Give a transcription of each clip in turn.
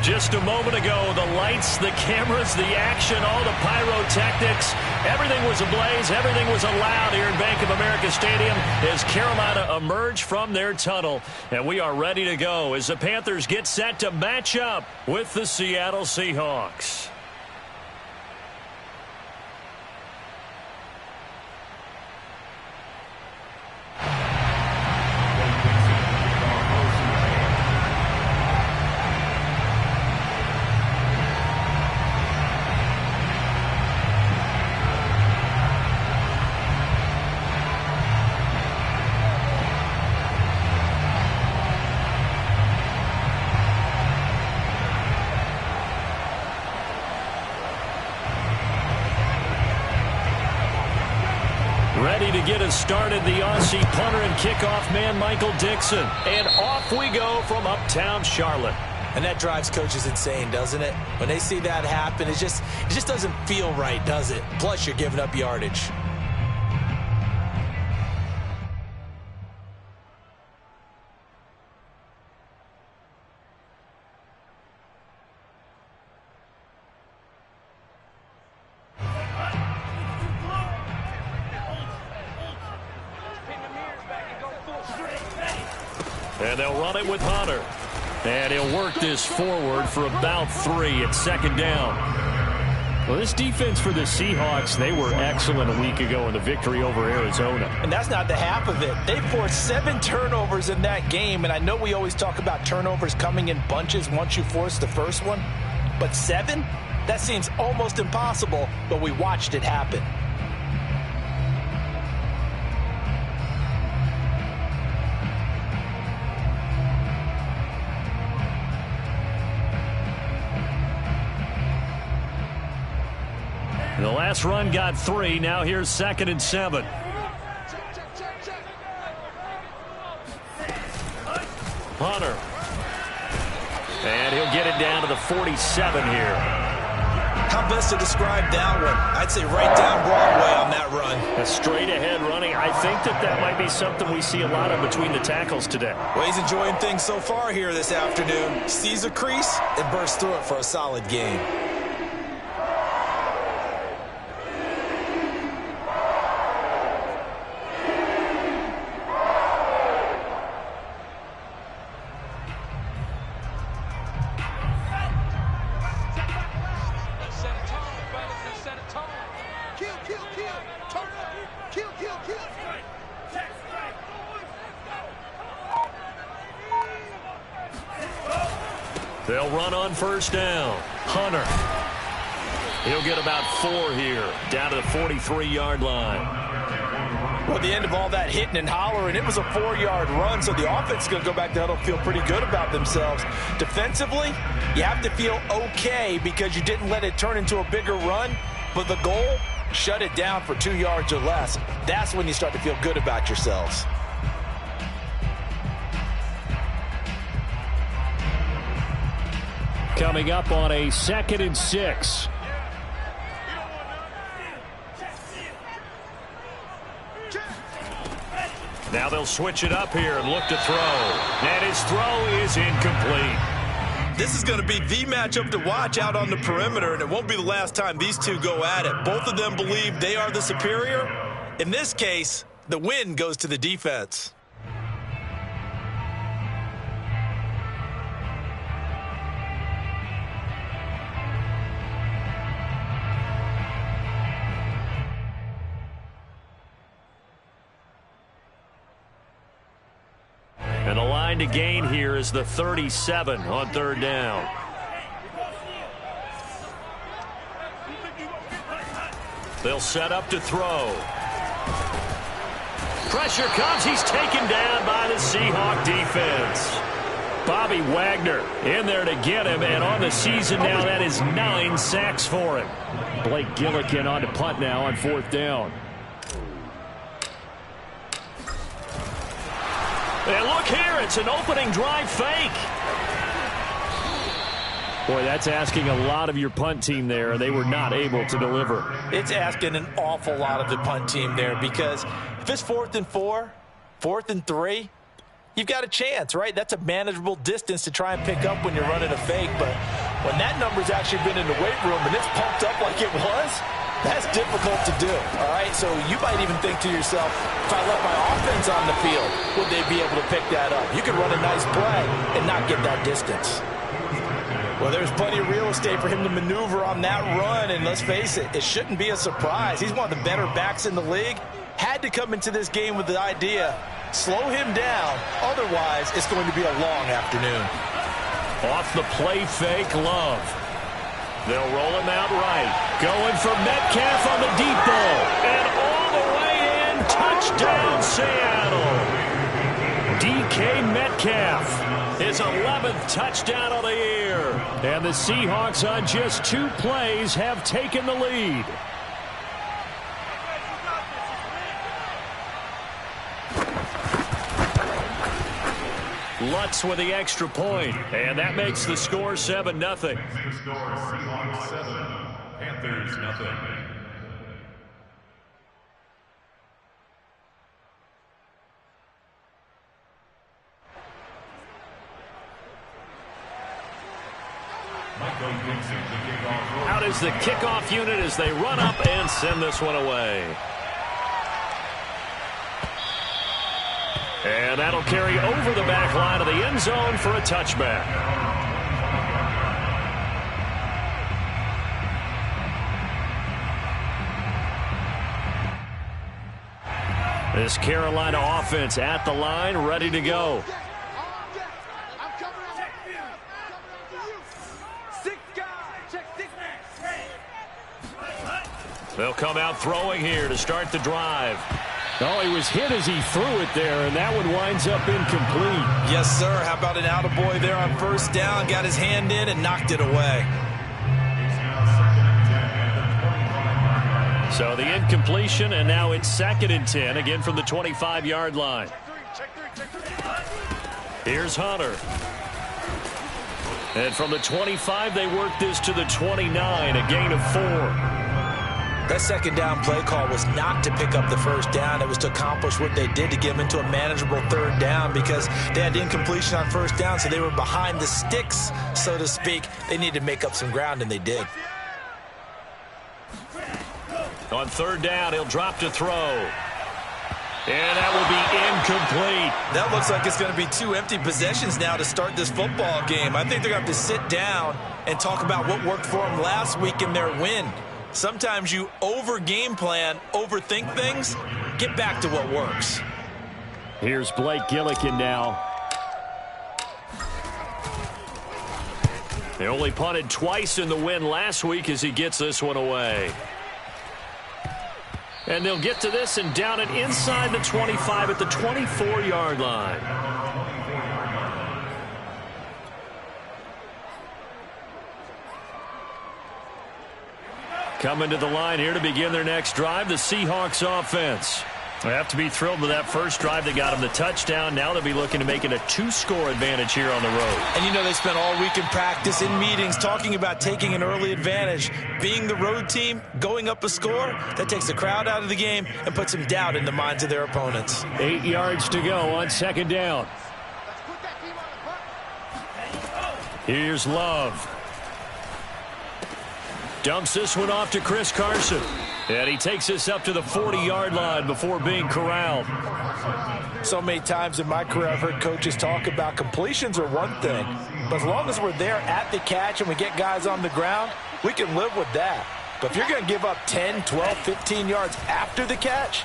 Just a moment ago, the lights, the cameras, the action, all the pyrotechnics, everything was ablaze, everything was allowed here in Bank of America Stadium as Carolina emerged from their tunnel. And we are ready to go as the Panthers get set to match up with the Seattle Seahawks. Ready to get us started, the Aussie punter and kickoff man, Michael Dixon. And off we go from uptown Charlotte. And that drives coaches insane, doesn't it? When they see that happen, it just doesn't feel right, does it? Plus, you're giving up yardage. And they'll run it with Hunter. And he'll work this forward for about 3 at second down. Well, this defense for the Seahawks, they were excellent a week ago in the victory over Arizona. And that's not the half of it. They forced 7 turnovers in that game. And I know we always talk about turnovers coming in bunches once you force the first one. But 7? That seems almost impossible, but we watched it happen. The last run got 3. Now here's 2nd and 7. Hunter. And he'll get it down to the 47 here. How best to describe that one? I'd say right down Broadway on that run. A straight ahead running. I think that might be something we see a lot of between the tackles today. Well, he's enjoying things so far here this afternoon. Sees a crease and bursts through it for a solid game. They'll run on first down. Hunter. He'll get about 4 here, down to the 43-yard line. Well, at the end of all that hitting and hollering, it was a 4-yard run, so the offense is going to go back to huddle, feel pretty good about themselves. Defensively, you have to feel okay because you didn't let it turn into a bigger run, but the goal, shut it down for 2 yards or less. That's when you start to feel good about yourselves. Coming up on a 2nd and 6. Now they'll switch it up here and look to throw. And his throw is incomplete. This is going to be the matchup to watch out on the perimeter, and it won't be the last time these two go at it. Both of them believe they are the superior. In this case, the win goes to the defense. And the line to gain here is the 37 on 3rd down. They'll set up to throw. Pressure comes. He's taken down by the Seahawk defense. Bobby Wagner in there to get him, and on the season now, that is 9 sacks for him. Blake Gillikin on to punt now on 4th down. And look here, it's an opening drive fake. Boy, that's asking a lot of your punt team there. They were not able to deliver. It's asking an awful lot of the punt team there because if it's 4th and 4, 4th and 3, you've got a chance, right? That's a manageable distance to try and pick up when you're running a fake, but When that number's actually been in the weight room and it's pumped up like it was, that's difficult to do, all right? So you might even think to yourself, if I left my offense on the field, would they be able to pick that up? You could run a nice play and not get that distance. Well, there's plenty of real estate for him to maneuver on that run, and let's face it, it shouldn't be a surprise. He's one of the better backs in the league. Had to come into this game with the idea, slow him down, otherwise it's going to be a long afternoon. Off the play fake, Love. They'll roll him out right. Going for Metcalf on the deep ball. And all the way in, touchdown Seattle. DK Metcalf, his 11th touchdown of the year. And the Seahawks on just 2 plays have taken the lead. Lutz with the extra point, and that makes the score 7-0. Seahawks 7, Panthers 0. Out is the kickoff unit as they run up and send this one away. And that'll carry over the back line of the end zone for a touchback. This Carolina offense at the line, ready to go. They'll come out throwing here to start the drive. Oh, he was hit as he threw it there, and that one winds up incomplete. Yes, sir. How about an attaboy there on first down? Got his hand in and knocked it away. So the incompletion, and now it's 2nd and 10, again from the 25-yard line. Here's Hunter. And from the 25, they work this to the 29, a gain of 4. That second down play call was not to pick up the first down. It was to accomplish what they did to get them into a manageable 3rd down because they had incompletion on first down, so they were behind the sticks, so to speak. They needed to make up some ground, and they did. On 3rd down, he'll drop to throw. And that will be incomplete. That looks like it's going to be 2 empty possessions now to start this football game. I think they're going to have to sit down and talk about what worked for them last week in their win. Sometimes you over-game plan, overthink things. Get back to what works. Here's Blake Gillikin now. They only punted twice in the win last week as he gets this one away. And they'll get to this and down it inside the 25 at the 24-yard line. Coming to the line here to begin their next drive, the Seahawks offense. They have to be thrilled with that first drive that got them the touchdown. Now they'll be looking to make it a 2-score advantage here on the road. And you know they spent all week in practice, in meetings, talking about taking an early advantage. Being the road team, going up a score, that takes the crowd out of the game and puts some doubt in the minds of their opponents. 8 yards to go on 2nd down. Here's Love. Dumps this one off to Chris Carson. And he takes this up to the 40-yard line before being corralled. So many times in my career I've heard coaches talk about completions are one thing. But as long as we're there at the catch and we get guys on the ground, we can live with that. But if you're going to give up 10, 12, 15 yards after the catch,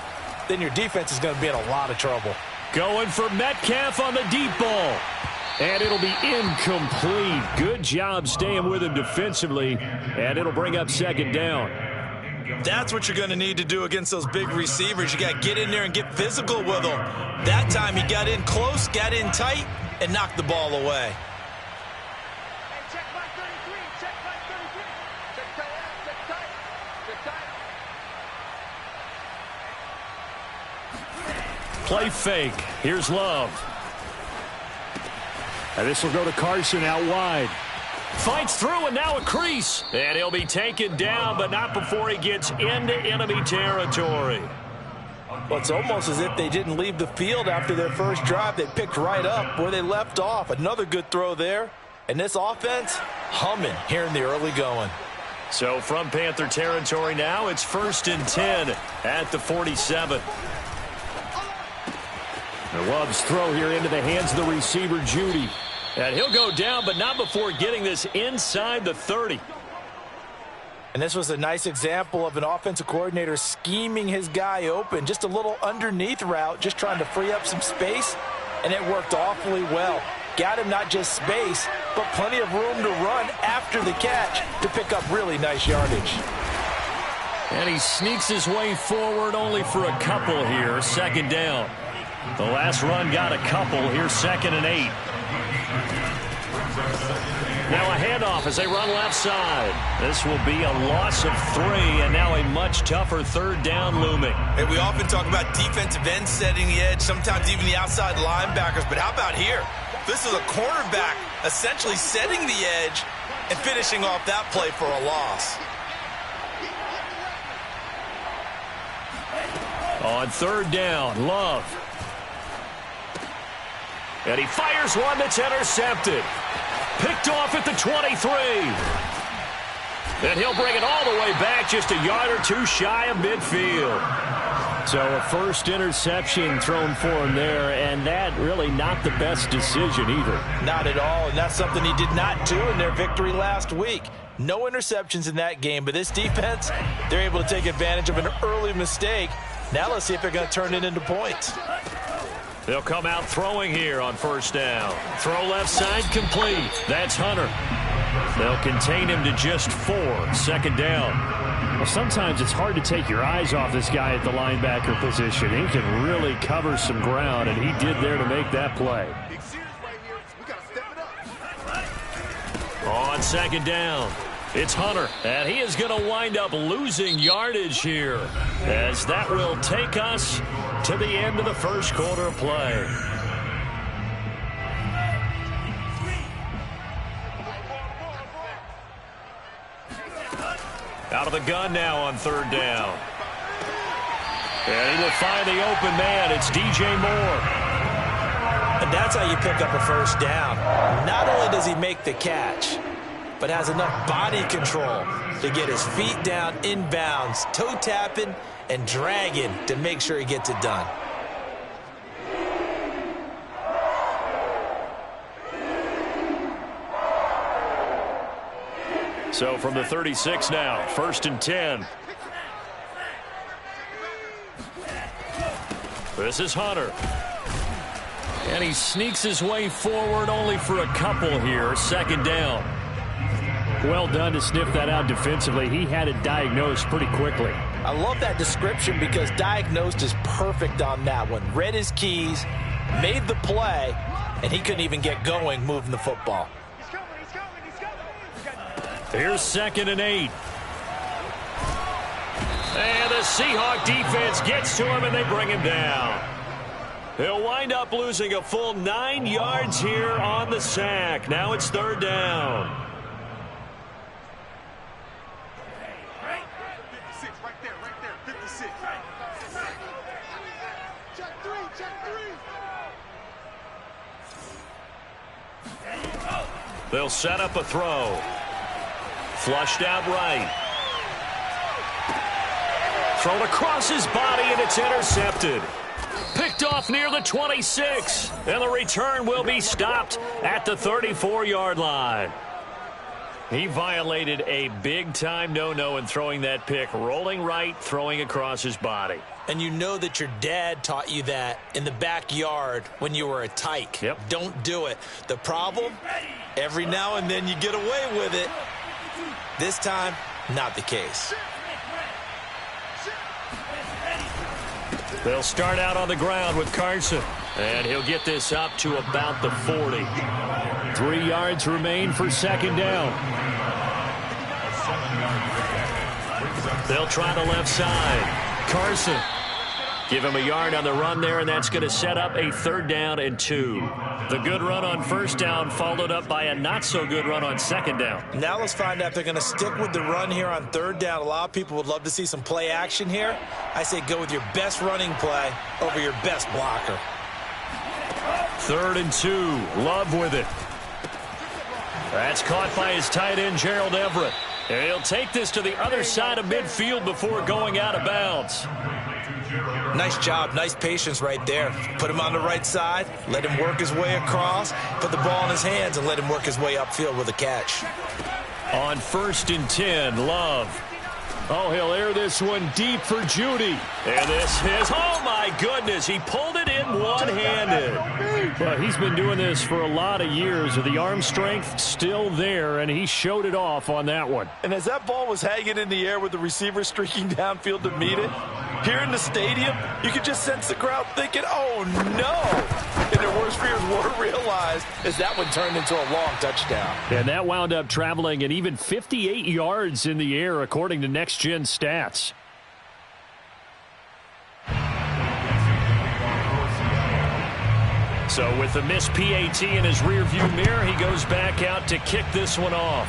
then your defense is going to be in a lot of trouble. Going for Metcalf on the deep ball. And it'll be incomplete. Good job staying with him defensively. And it'll bring up 2nd down. That's what you're going to need to do against those big receivers. You got to get in there and get physical with them. That time he got in close, got in tight, and knocked the ball away. Play fake. Here's Love. And this will go to Carson out wide. Fights through and now a crease. And he'll be taken down, but not before he gets into enemy territory. Well, it's almost as if they didn't leave the field after their first drive. They picked right up where they left off. Another good throw there. And this offense, humming here in the early going. So from Panther territory now, it's 1st and 10 at the 47. Love's throw here into the hands of the receiver, Judy. And he'll go down, but not before getting this inside the 30. And this was a nice example of an offensive coordinator scheming his guy open. Just a little underneath route, just trying to free up some space, and it worked awfully well. Got him not just space, but plenty of room to run after the catch to pick up really nice yardage. And he sneaks his way forward only for a couple here, 2nd down. The last run got a couple here, 2nd and 8. Now a handoff as they run left side. This will be a loss of 3, and now a much tougher 3rd down looming. Hey, we often talk about defensive ends setting the edge, sometimes even the outside linebackers, but how about here? This is a cornerback essentially setting the edge and finishing off that play for a loss. On 3rd down, Love. And he fires one that's intercepted. Picked off at the 23. And he'll bring it all the way back, just a yard or 2 shy of midfield. So a first interception thrown for him there, and that really not the best decision either. Not at all, and that's something he did not do in their victory last week. No interceptions in that game, but this defense, they're able to take advantage of an early mistake. Now let's see if they're going to turn it into points. They'll come out throwing here on 1st down. Throw left side complete. That's Hunter. They'll contain him to just 4, 2nd down. Well, sometimes it's hard to take your eyes off this guy at the linebacker position. He can really cover some ground, and he did there to make that play. On 2nd down, it's Hunter, and he is going to wind up losing yardage here, as that will take us to the end of the 1st quarter of play. Out of the gun now on 3rd down. And he will find the open man. It's DJ Moore. And that's how you pick up a 1st down. Not only does he make the catch, but has enough body control to get his feet down inbounds, toe tapping and dragging to make sure he gets it done. So from the 36 now, 1st and 10. This is Hunter. And he sneaks his way forward only for a couple here, 2nd down. Well done to sniff that out defensively. He had it diagnosed pretty quickly. I love that description because diagnosed is perfect on that one. Read his keys, made the play, and he couldn't even get going moving the football. Here's 2nd and 8. And the Seahawk defense gets to him, and they bring him down. He'll wind up losing a full 9 yards here on the sack. Now it's 3rd down. Right there, 56. Check three. They'll set up a throw. Flushed out right. Thrown across his body, and it's intercepted. Picked off near the 26. And the return will be stopped at the 34-yard line. He violated a big-time no-no in throwing that pick. Rolling right, throwing across his body. And you know that your dad taught you that in the backyard when you were a tyke. Yep. Don't do it. The problem, every now and then you get away with it. This time, not the case. They'll start out on the ground with Carson. And he'll get this up to about the 40. 3 yards remain for 2nd down. They'll try the left side. Carson. Give him a yard on the run there, and that's going to set up a 3rd down and 2. The good run on 1st down followed up by a not-so-good run on 2nd down. Now let's find out if they're going to stick with the run here on 3rd down. A lot of people would love to see some play action here. I say go with your best running play over your best blocker. 3rd and 2. Love with it. That's caught by his tight end, Gerald Everett. And he'll take this to the other side of midfield before going out of bounds. Nice job, nice patience right there. Put him on the right side, let him work his way across, put the ball in his hands, and let him work his way upfield with a catch. On 1st and 10, Love. Oh, he'll air this one deep for Judy. And this is, oh my goodness, he pulled it in one-handed. Well, he's been doing this for a lot of years with the arm strength still there, and he showed it off on that one. And as that ball was hanging in the air with the receiver streaking downfield to meet it, here in the stadium, you could just sense the crowd thinking, oh no! And their worst fears were realized as that one turned into a long touchdown. And that wound up traveling an even 58 yards in the air, according to Next Gen Stats. So with the missed PAT in his rearview mirror, he goes back out to kick this one off.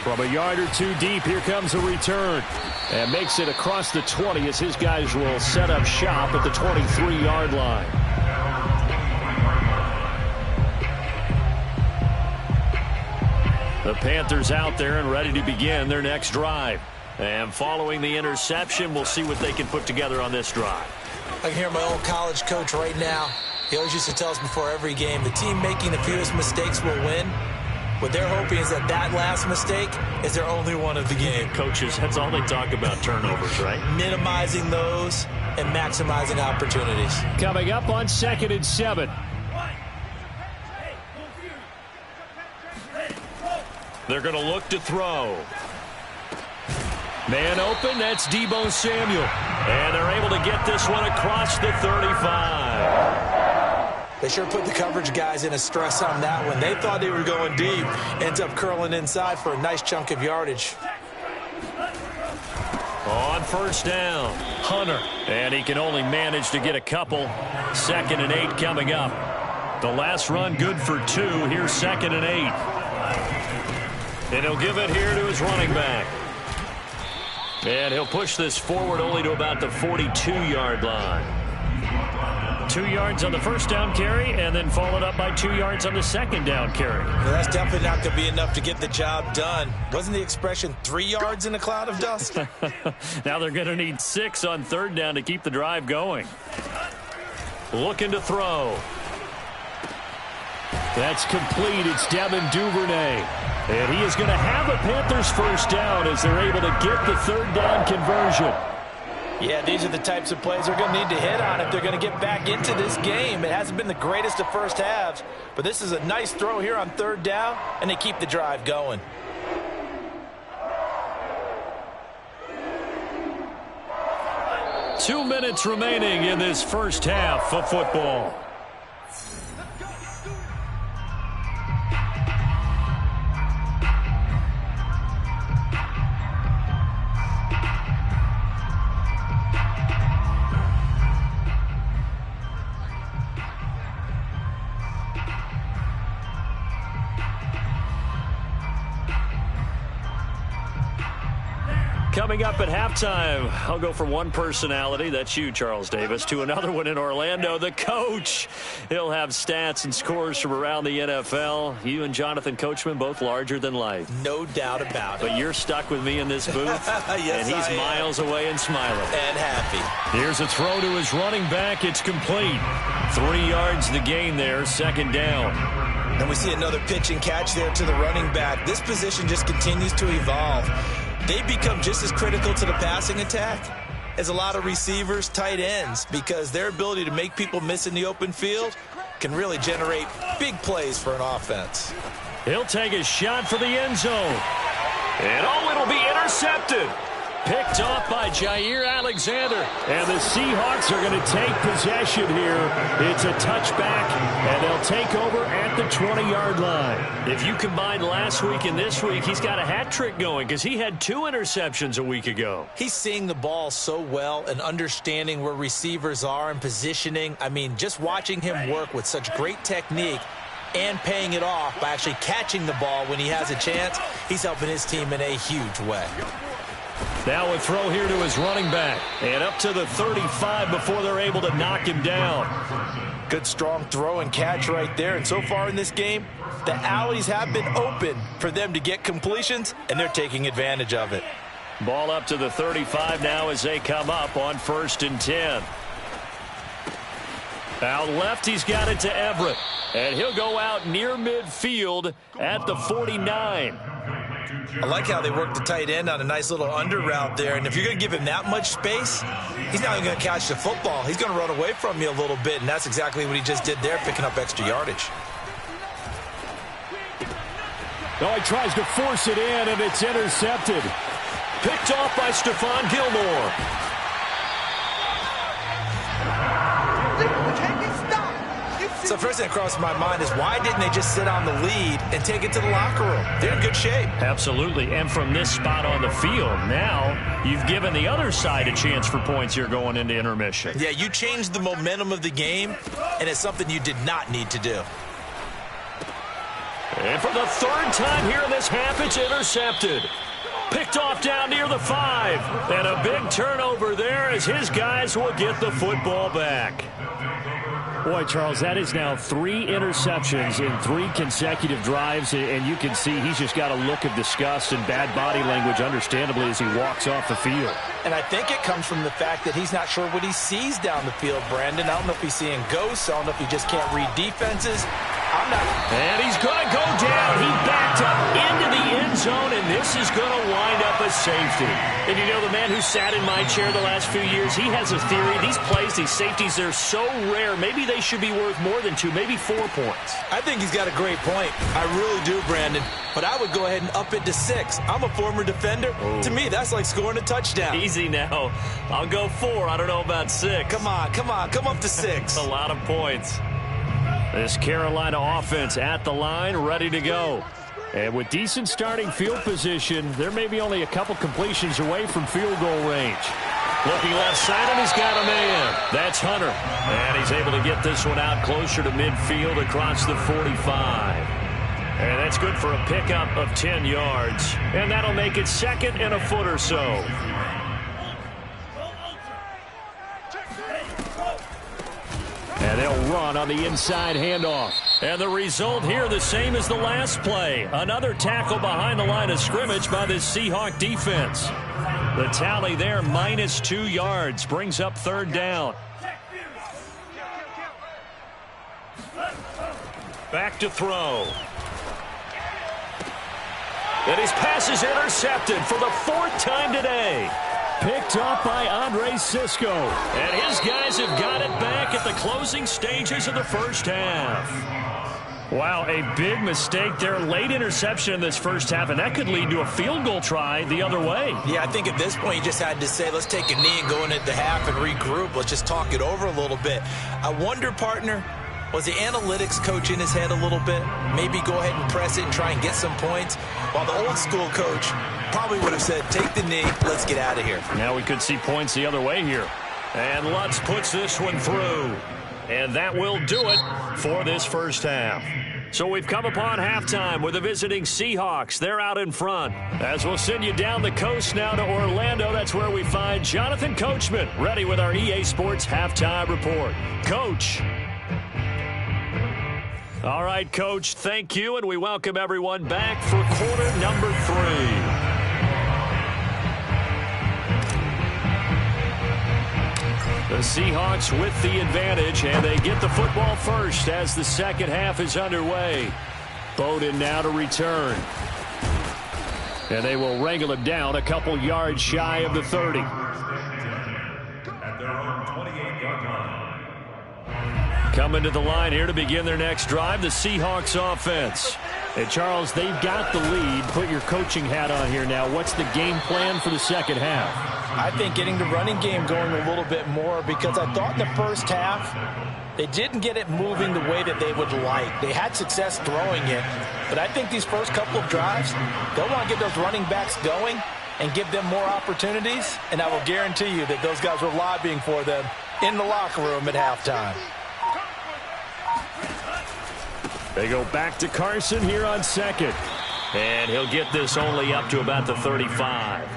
From a yard or two deep, here comes a return. And makes it across the 20 as his guys will set up shop at the 23-yard line. The Panthers out there and ready to begin their next drive. And following the interception, we'll see what they can put together on this drive. I can hear my old college coach right now. He always used to tell us before every game, the team making the fewest mistakes will win. What they're hoping is that last mistake is their only one of the game. Coaches, that's all they talk about, turnovers, right? Minimizing those and maximizing opportunities. Coming up on 2nd and 7. They're going to look to throw. Man open, that's Deebo Samuel. And they're able to get this one across the 35. They sure put the coverage guys in a stress on that one. They thought they were going deep. Ends up curling inside for a nice chunk of yardage. On 1st down, Hunter. And he can only manage to get a couple. 2nd and 8 coming up. The last run good for 2. Here's 2nd and 8. And he'll give it here to his running back. And he'll push this forward only to about the 42-yard line. 2 yards on the 1st down carry, and then followed up by 2 yards on the 2nd down carry. Well, that's definitely not going to be enough to get the job done. Wasn't the expression 3 yards in a cloud of dust? Now they're going to need 6 on 3rd down to keep the drive going. Looking to throw. That's complete. It's Devin Duvernay. And he is going to have a Panthers 1st down as they're able to get the 3rd down conversion. Yeah, these are the types of plays they're going to need to hit on if they're going to get back into this game. It hasn't been the greatest of first halves, but this is a nice throw here on 3rd down, and they keep the drive going. Two minutes remaining in this first half of football. Coming up at halftime, I'll go from one personality, that's you, Charles Davis, to another one in Orlando, the coach. He'll have stats and scores from around the NFL. You and Jonathan Coachman, both larger than life. No doubt about it. But you're stuck with me in this booth, yes, and he's miles away and smiling. And happy. Here's a throw to his running back. It's complete. 3 yards the gain there, 2nd down. And we see another pitch and catch there to the running back. This position just continues to evolve. They become just as critical to the passing attack as a lot of receivers, tight ends, because their ability to make people miss in the open field can really generate big plays for an offense. He'll take a shot for the end zone. And it'll be intercepted. Picked off by Jair Alexander. And the Seahawks are going to take possession here. It's a touchback, and they'll take over at the 20-yard line. If you combine last week and this week, he's got a hat trick going because he had 2 interceptions a week ago. He's seeing the ball so well and understanding where receivers are and positioning. I mean, just watching him work with such great technique and paying it off by actually catching the ball when he has a chance, he's helping his team in a huge way. Now a throw here to his running back. And up to the 35 before they're able to knock him down. Good strong throw and catch right there. And so far in this game, the alleys have been open for them to get completions, and they're taking advantage of it. Ball up to the 35 now as they come up on 1st and 10. Out left, he's got it to Everett. And he'll go out near midfield at the 49. I like how they work the tight end on a nice little under route there. And if you're going to give him that much space, he's not even going to catch the football. He's going to run away from you a little bit, and that's exactly what he just did there, picking up extra yardage. Oh, he tries to force it in, and it's intercepted. Picked off by Stephon Gilmore. So first thing that crossed my mind is why didn't they just sit on the lead and take it to the locker room? They're in good shape. Absolutely, and from this spot on the field, now you've given the other side a chance for points here going into intermission. Yeah, you changed the momentum of the game, and it's something you did not need to do. And for the 3rd time here in this half, it's intercepted. Picked off down near the 5. And a big turnover there as his guys will get the football back. Boy, Charles, that is now 3 interceptions in 3 consecutive drives, and you can see he's just got a look of disgust and bad body language, understandably, as he walks off the field. And I think it comes from the fact that he's not sure what he sees down the field, Brandon. I don't know if he's seeing ghosts. I don't know if he just can't read defenses. I'm not. And he's going to go down. He backed up into the end zone, and this is going to wind up a safety. And you know, the man who sat in my chair the last few years, he has a theory. These plays, these safeties, they're so rare. Maybe they should be worth more than 2, maybe 4 points. I think he's got a great point. I really do, Brandon. But I would go ahead and up it to 6. I'm a former defender. To me, that's like scoring a touchdown. Easy now. I'll go 4. I don't know about 6. Come on. Come up to 6. A lot of points. This Carolina offense at the line, ready to go. And with decent starting field position, there may be only a couple completions away from field goal range. Looking left side, and he's got a man. That's Hunter. And he's able to get this one out closer to midfield across the 45. And that's good for a pickup of 10 yards. And that'll make it 2nd and a foot or so. And they'll run on the inside handoff. And the result here the same as the last play. Another tackle behind the line of scrimmage by this Seahawk defense. The tally there, -2 yards, brings up 3rd down. Back to throw. And his pass is intercepted for the 4th time today. Picked up by Andre Cisco. And his guys have got it back at the closing stages of the first half. Wow, a big mistake there. Late interception in this first half, and that could lead to a field goal try the other way. Yeah, I think at this point you just had to say, let's take a knee and go into the half and regroup. Let's just talk it over a little bit. I wonder, partner, was the analytics coach in his head a little bit? Maybe go ahead and press it and try and get some points. While the old school coach probably would have said, take the knee, let's get out of here. Now we could see points the other way here. And Lutz puts this one through. And that will do it for this first half. So we've come upon halftime with the visiting Seahawks. They're out in front. As we'll send you down the coast now to Orlando, that's where we find Jonathan Coachman, ready with our EA Sports Halftime Report. Coach. All right, Coach, thank you, and we welcome everyone back for quarter number 3. The Seahawks with the advantage, and they get the football first as the second half is underway. Bowden now to return. And they will wrangle him down a couple yards shy of the 30. At their own 28-yard line. Coming to the line here to begin their next drive, the Seahawks offense. And, Charles, they've got the lead. Put your coaching hat on here now. What's the game plan for the second half? I think getting the running game going a little bit more, because I thought in the first half they didn't get it moving the way that they would like. They had success throwing it, but I think these first couple of drives, they'll want to get those running backs going and give them more opportunities, and I will guarantee you that those guys were lobbying for them in the locker room at halftime. They go back to Carson here on second. And he'll get this only up to about the 35.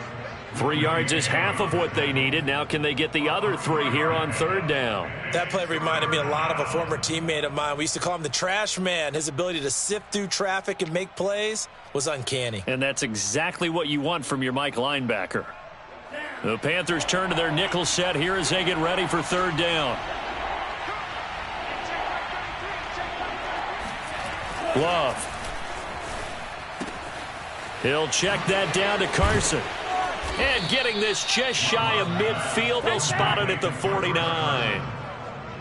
3 yards is half of what they needed. Now can they get the other 3 here on 3rd down? That play reminded me a lot of a former teammate of mine. We used to call him the trash man. His ability to sift through traffic and make plays was uncanny. And that's exactly what you want from your Mike linebacker. The Panthers turn to their nickel set here as they get ready for 3rd down. Love. He'll check that down to Carson. And getting this just shy of midfield, they'll spot it at the 49.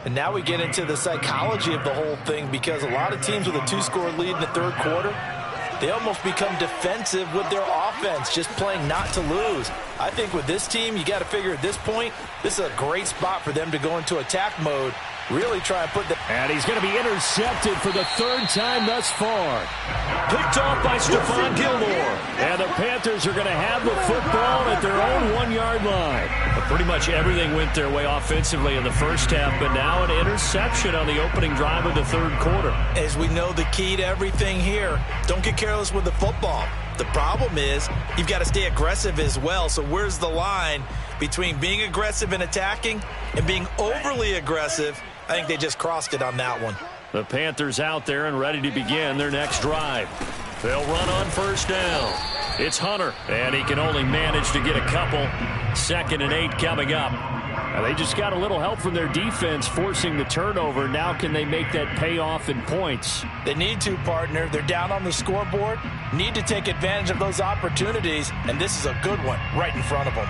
And now we get into the psychology of the whole thing, because a lot of teams with a 2-score lead in the 3rd quarter, they almost become defensive with their offense, just playing not to lose. I think with this team, you got to figure at this point, this is a great spot for them to go into attack mode. Really try and put the... And he's going to be intercepted for the 3rd time thus far. Picked off by Stephon Gilmore. And the Panthers are going to have the football at their own 1-yard line. But pretty much everything went their way offensively in the first half, but now an interception on the opening drive of the 3rd quarter. As we know, the key to everything here, don't get careless with the football. The problem is you've got to stay aggressive as well. So where's the line between being aggressive and attacking and being overly aggressive? I think they just crossed it on that one. The Panthers out there and ready to begin their next drive. They'll run on 1st down. It's Hunter, and he can only manage to get a couple. 2nd and 8 coming up. Now they just got a little help from their defense forcing the turnover. Now can they make that pay off in points? They need to, partner. They're down on the scoreboard. Need to take advantage of those opportunities, and this is a good one right in front of them.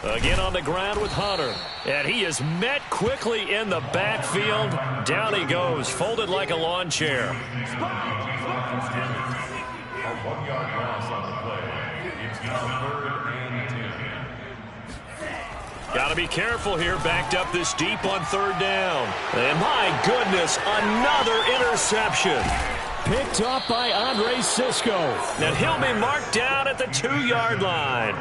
Again on the ground with Hunter. And he is met quickly in the backfield. Down he goes, folded like a lawn chair. A 1-yard loss on the play. It's now 3rd and 10. Got to be careful here, backed up this deep on 3rd down. And my goodness, another interception. Picked off by Andre Cisco. And he'll be marked down at the 2-yard line.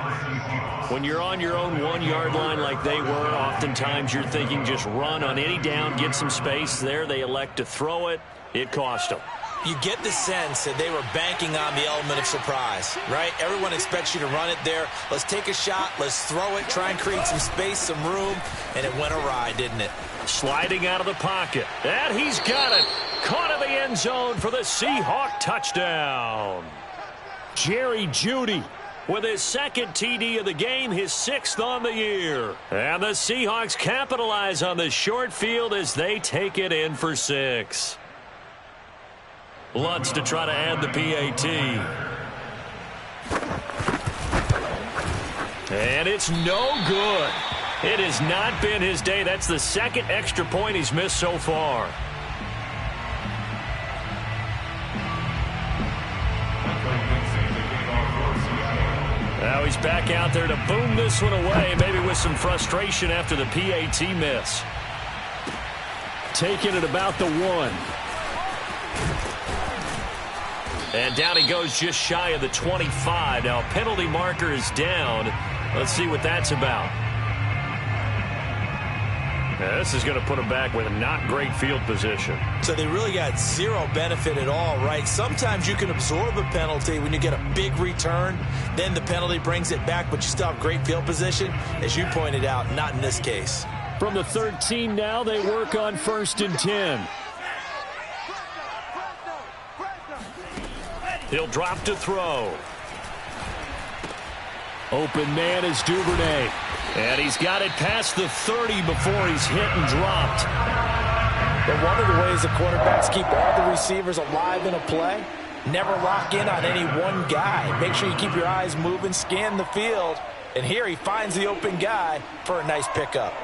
When you're on your own 1-yard line like they were, oftentimes you're thinking just run on any down, get some space. There they elect to throw it. It cost them. You get the sense that they were banking on the element of surprise, right? Everyone expects you to run it there. Let's take a shot. Let's throw it. Try and create some space, some room. And it went awry, didn't it? Sliding out of the pocket. And he's got it. Caught in the end zone for the Seahawk touchdown. Jerry Jeudy with his 2nd TD of the game, his 6th on the year. And the Seahawks capitalize on the short field as they take it in for 6. Lutz to try to add the PAT. And it's no good. It has not been his day. That's the 2nd extra point he's missed so far. Now he's back out there to boom this one away, maybe with some frustration after the PAT miss. Taking it about the 1. And down he goes just shy of the 25. Now penalty marker is down. Let's see what that's about. Now, this is going to put him back with a not great field position. So they really got zero benefit at all, right? Sometimes you can absorb a penalty when you get a big return. Then the penalty brings it back, but you still have great field position. As you pointed out, not in this case. From the 13 now, they work on 1st and 10. He'll drop to throw. Open man is Duvernay. And he's got it past the 30 before he's hit and dropped. But one of the ways the quarterbacks keep all the receivers alive in a play, never lock in on any one guy. Make sure you keep your eyes moving, scan the field. And here he finds the open guy for a nice pickup.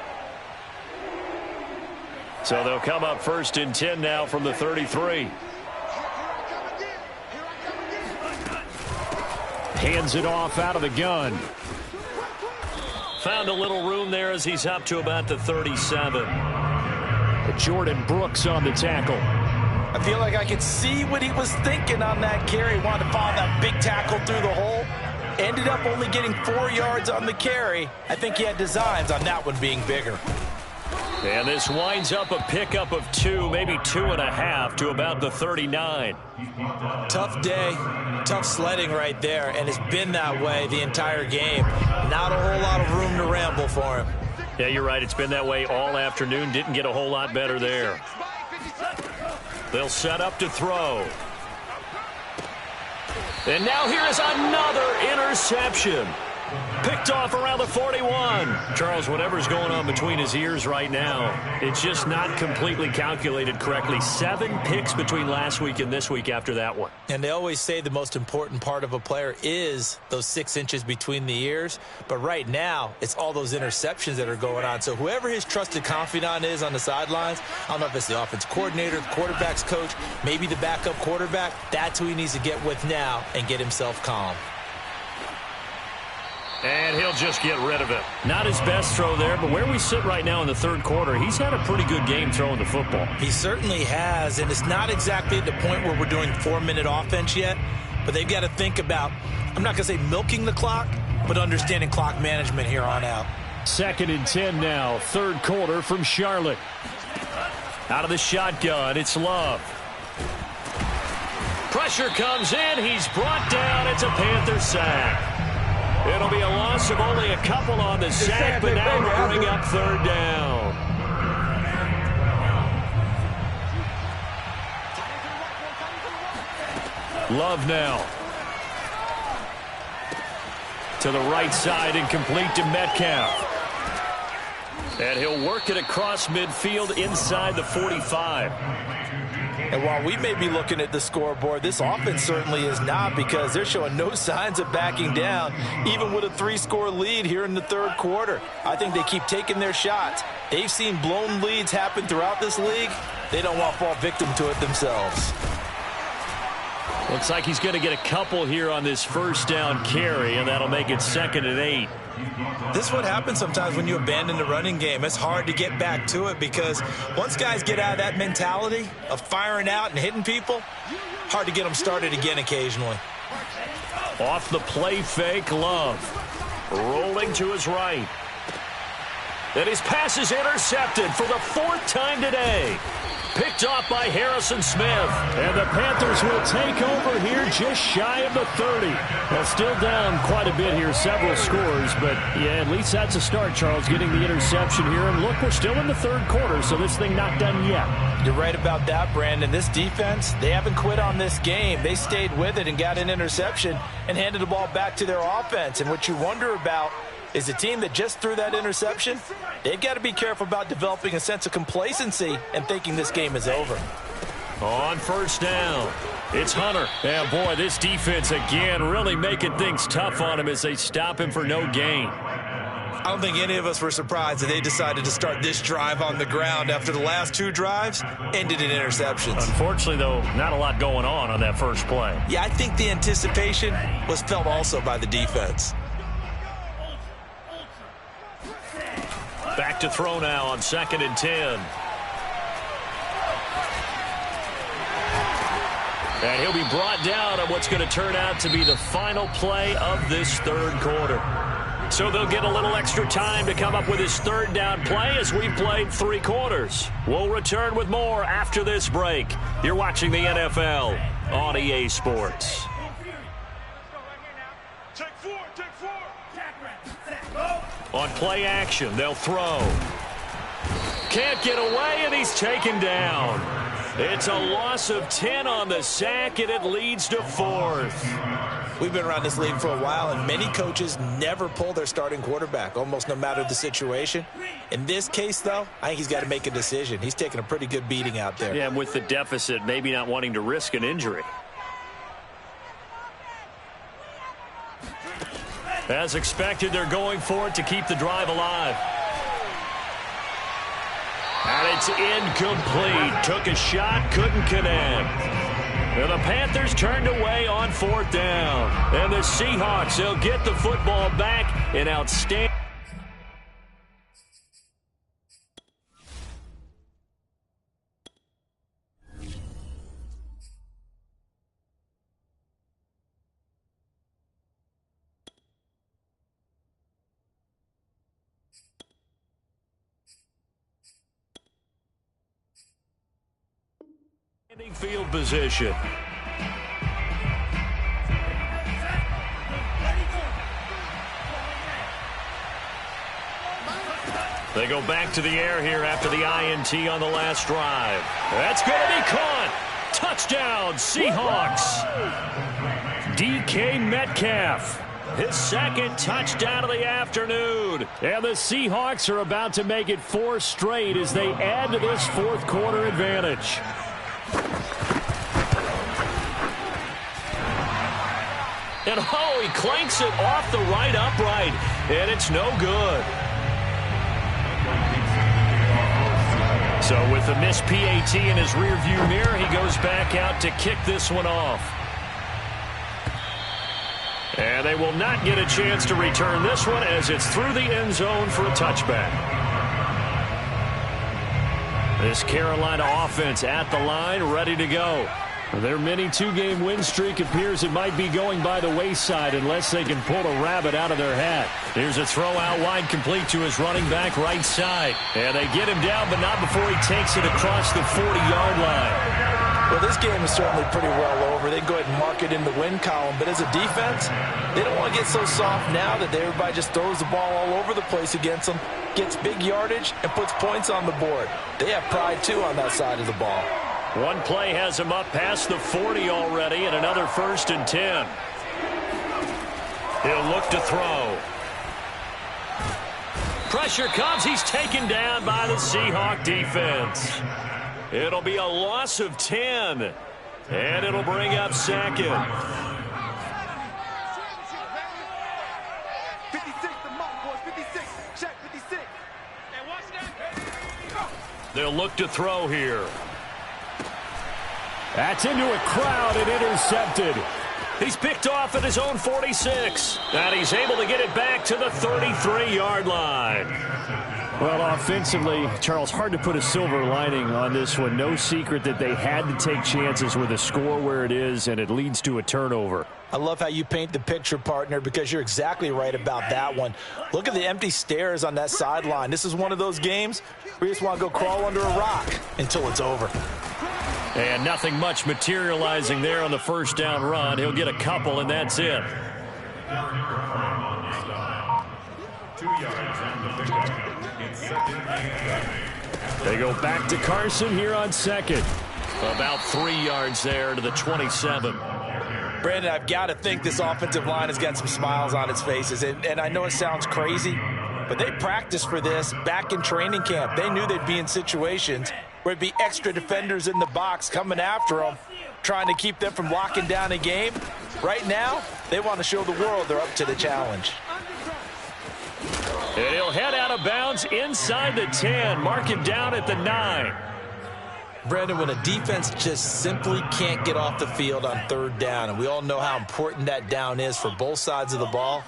So they'll come up 1st and 10 now from the 33. Hands it off out of the gun. Found a little room there as he's up to about the 37. Jordan Brooks on the tackle. I feel like I could see what he was thinking on that carry. Wanted to follow that big tackle through the hole. Ended up only getting 4 yards on the carry. I think he had designs on that one being bigger. And this winds up a pickup of 2, maybe 2.5 to about the 39. Tough day, tough sledding right there, and it's been that way the entire game. Not a whole lot of room to ramble for him. Yeah, you're right. It's been that way all afternoon. Didn't get a whole lot better there. They'll set up to throw. And now here is another interception. Picked off around the 41. Charles, whatever's going on between his ears right now, it's just not completely calculated correctly. 7 picks between last week and this week after that one. And they always say the most important part of a player is those 6 inches between the ears. But right now, it's all those interceptions that are going on. So whoever his trusted confidant is on the sidelines, I don't know if it's the offense coordinator, the quarterback's coach, maybe the backup quarterback, that's who he needs to get with now and get himself calm. And he'll just get rid of it. Not his best throw there, but where we sit right now in the third quarter, he's had a pretty good game throwing the football. He certainly has, and it's not exactly at the point where we're doing 4-minute offense yet, but they've got to think about, I'm not going to say milking the clock, but understanding clock management here on out. 2nd and 10 now, third quarter from Charlotte. Out of the shotgun, it's Love. Pressure comes in, he's brought down, it's a Panther sack. It'll be a loss of only a couple on the sack, but now we'll bring up third down. Love now. To the right side and complete to Metcalf. And he'll work it across midfield inside the 45. And while we may be looking at the scoreboard, this offense certainly is not, because they're showing no signs of backing down, even with a 3-score lead here in the third quarter. I think they keep taking their shots. They've seen blown leads happen throughout this league. They don't want to fall victim to it themselves. Looks like he's going to get a couple here on this first down carry, and that'll make it 2nd and 8. This is what happens sometimes when you abandon the running game. It's hard to get back to it, because once guys get out of that mentality of firing out and hitting people, hard to get them started again occasionally. Off the play fake, Love. Rolling to his right. And his pass is intercepted for the 4th time today. Picked off by Harrison Smith. And the Panthers will take over here just shy of the 30. Well, still down quite a bit here, several scores, but yeah, at least that's a start, Charles, getting the interception here. And look, we're still in the third quarter, so this thing not done yet. You're right about that, Brandon. This defense, they haven't quit on this game. They stayed with it and got an interception and handed the ball back to their offense. And what you wonder about is the team that just threw that interception, they've got to be careful about developing a sense of complacency and thinking this game is over. On first down, it's Hunter. And boy, this defense again really making things tough on him as they stop him for no gain. I don't think any of us were surprised that they decided to start this drive on the ground after the last 2 drives ended in interceptions. Unfortunately, though, not a lot going on that first play. Yeah, I think the anticipation was felt also by the defense. Back to throw now on 2nd and 10. And he'll be brought down on what's going to turn out to be the final play of this third quarter. So they'll get a little extra time to come up with his third down play as we've played 3 quarters. We'll return with more after this break. You're watching the NFL on EA Sports. On play action, they'll throw. Can't get away, and he's taken down. It's a loss of 10 on the sack, and it leads to 4th. We've been around this league for a while, and many coaches never pull their starting quarterback, almost no matter the situation. In this case, though, I think he's got to make a decision. He's taking a pretty good beating out there. Yeah, and with the deficit, maybe not wanting to risk an injury. As expected, they're going for it to keep the drive alive. And it's incomplete. Took a shot, couldn't connect. And the Panthers turned away on 4th down. And the Seahawks, they'll get the football back in outstanding. Field position. They go back to the air here after the INT on the last drive. That's going to be caught. Touchdown, Seahawks. DK Metcalf. His second touchdown of the afternoon. And the Seahawks are about to make it 4 straight as they add to this fourth quarter advantage. And oh, he clanks it off the right upright. And it's no good. So with the missed PAT in his rearview mirror, he goes back out to kick this one off. And they will not get a chance to return this one as it's through the end zone for a touchback. This Carolina offense at the line, ready to go. Their mini 2-game win streak appears it might be going by the wayside unless they can pull a rabbit out of their hat. Here's a throw out wide, complete to his running back right side. And they get him down, but not before he takes it across the 40-yard line. Well, this game is certainly pretty well over. They can go ahead and mark it in the win column. But as a defense, they don't want to get so soft now that everybody just throws the ball all over the place against them, gets big yardage, and puts points on the board. They have pride, too, on that side of the ball. One play has him up past the 40 already, and another 1st and 10. He'll look to throw. Pressure comes. He's taken down by the Seahawk defense. It'll be a loss of 10, and it'll bring up 2nd. 56, the mark, boys. 56. Check, 56. And watch that. They'll look to throw here. That's into a crowd and intercepted. He's picked off at his own 46. And he's able to get it back to the 33-yard line. Well, offensively, Charles, hard to put a silver lining on this one. No secret that they had to take chances with a score where it is, and it leads to a turnover. I love how you paint the picture, partner, because you're exactly right about that one. Look at the empty stares on that sideline. This is one of those games where you just want to go crawl under a rock until it's over. And nothing much materializing there on the first down run. He'll get a couple, and that's it. 2 yards on the pickup. It's 2nd and 7. They go back to Carson here on 2nd. About 3 yards there to the 27. Brandon, I've got to think this offensive line has got some smiles on its faces. And I know it sounds crazy, but they practiced for this back in training camp. They knew they'd be in situations where it'd be extra defenders in the box coming after them, trying to keep them from locking down a game. Right now, they want to show the world they're up to the challenge. And he'll head out of bounds inside the 10, mark him down at the 9. Brandon, when a defense just simply can't get off the field on 3rd down, and we all know how important that down is for both sides of the ball,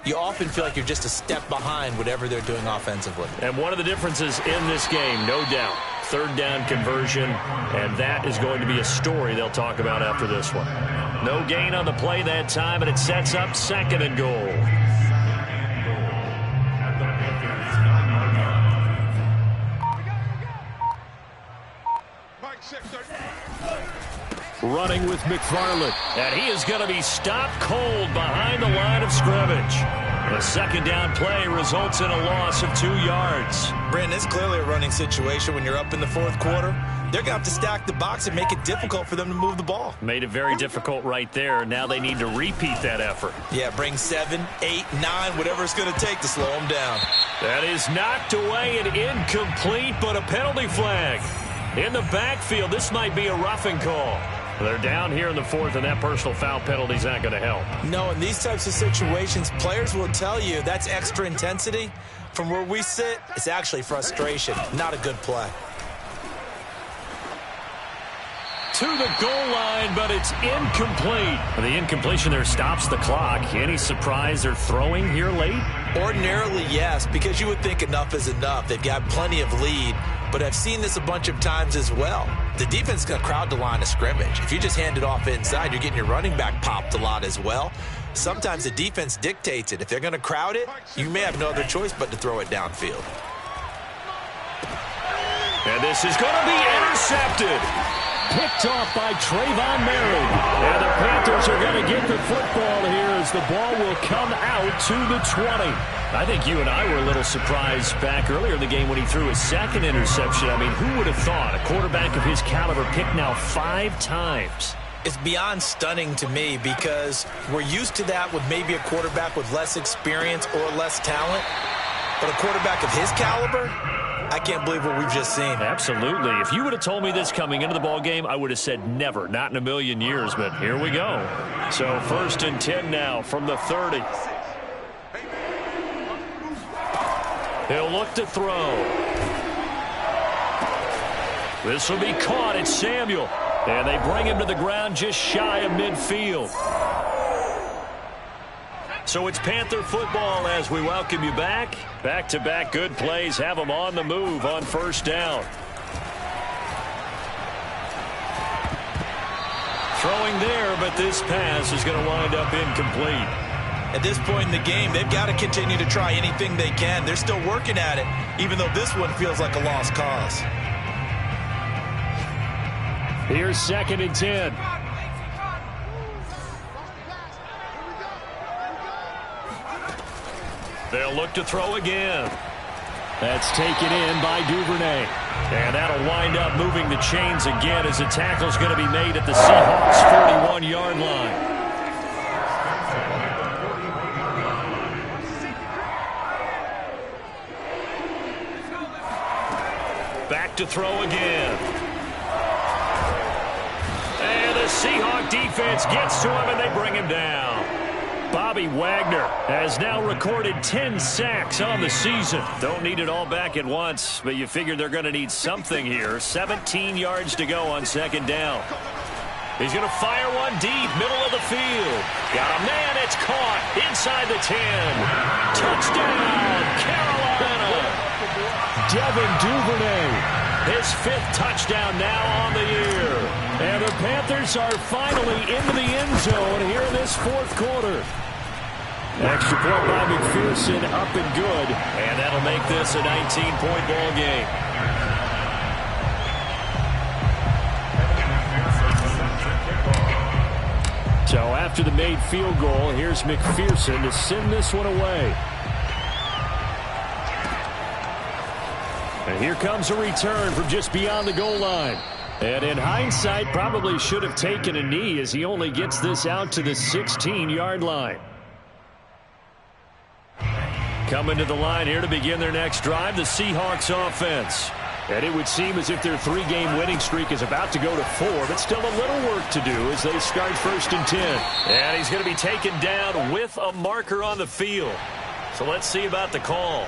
you often feel like you're just a step behind whatever they're doing offensively. And one of the differences in this game, no doubt, 3rd down conversion, and that is going to be a story they'll talk about after this one. No gain on the play that time, and it sets up 2nd and goal. Running with McFarland. And he is going to be stopped cold behind the line of scrimmage. The 2nd down play results in a loss of 2 yards. Brandon, it's clearly a running situation when you're up in the 4th quarter. They're going to have to stack the box and make it difficult for them to move the ball. Made it very difficult right there. Now they need to repeat that effort. Yeah, bring 7, 8, 9, whatever it's going to take to slow them down. That is knocked away and incomplete, but a penalty flag. In the backfield, this might be a roughing call. They're down here in the 4th, and that personal foul penalty is not going to help. No, in these types of situations, players will tell you that's extra intensity. From where we sit, it's actually frustration, not a good play. To the goal line, but it's incomplete. The incompletion there stops the clock. Any surprise they're throwing here late? Ordinarily, yes, because you would think enough is enough. They've got plenty of lead, but I've seen this a bunch of times as well. The defense is going to crowd the line of scrimmage. If you just hand it off inside, you're getting your running back popped a lot as well. Sometimes the defense dictates it. If they're going to crowd it, you may have no other choice but to throw it downfield. And this is going to be intercepted. picked off by Trayvon Merritt. And the Panthers are going to get the football here as the ball will come out to the 20. I think you and I were a little surprised back earlier in the game when he threw his second interception. I mean, who would have thought a quarterback of his caliber picked now 5 times? It's beyond stunning to me because we're used to that with maybe a quarterback with less experience or less talent. But a quarterback of his caliber, I can't believe what we've just seen. Absolutely. If you would have told me this coming into the ball game, I would have said never, not in a million years. But here we go. So 1st and 10 now from the 30. He'll look to throw. This will be caught. It's Samuel. And they bring him to the ground just shy of midfield. So it's Panther football as we welcome you back. Back-to-back good plays have them on the move on 1st down. Throwing there, but this pass is going to wind up incomplete. At this point in the game, they've got to continue to try anything they can. They're still working at it, even though this one feels like a lost cause. Here's 2nd and 10. They'll look to throw again. That's taken in by Duvernay. And that'll wind up moving the chains again as the tackle's going to be made at the Seahawks' 41-yard line. Back to throw again. And the Seahawk defense gets to him and they bring him down. Bobby Wagner has now recorded 10 sacks on the season. Don't need it all back at once, but you figure they're going to need something here. 17 yards to go on 2nd down. He's going to fire one deep, middle of the field. Got a man, it's caught inside the 10. Touchdown, Carolina. Devin Duvernay. His 5th touchdown now on the year. And the Panthers are finally into the end zone here in this 4th quarter. Extra point by McPherson, up and good. And that'll make this a 19-point ball game. So after the made field goal, here's McPherson to send this one away. And here comes a return from just beyond the goal line. And in hindsight, probably should have taken a knee as he only gets this out to the 16-yard line. Coming to the line here to begin their next drive, the Seahawks offense. And it would seem as if their 3-game winning streak is about to go to 4, but still a little work to do as they start 1st and 10. And he's going to be taken down with a marker on the field. So let's see about the call.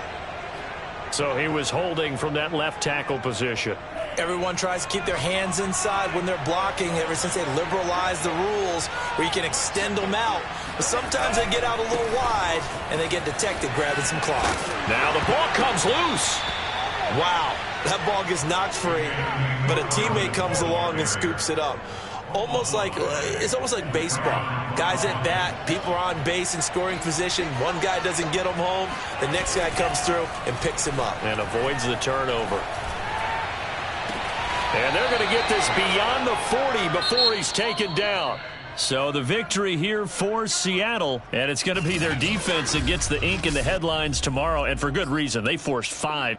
So he was holding from that left tackle position. Everyone tries to keep their hands inside when they're blocking ever since they liberalized the rules where you can extend them out. But sometimes they get out a little wide and they get detected grabbing some cloth. Now the ball comes loose. Wow, that ball gets knocked free, but a teammate comes along and scoops it up. It's almost like baseball. Guys at bat, people are on base in scoring position. One guy doesn't get him home. The next guy comes through and picks him up. And avoids the turnover. And they're going to get this beyond the 40 before he's taken down. So the victory here for Seattle, and it's going to be their defense that gets the ink in the headlines tomorrow, and for good reason. They forced 5.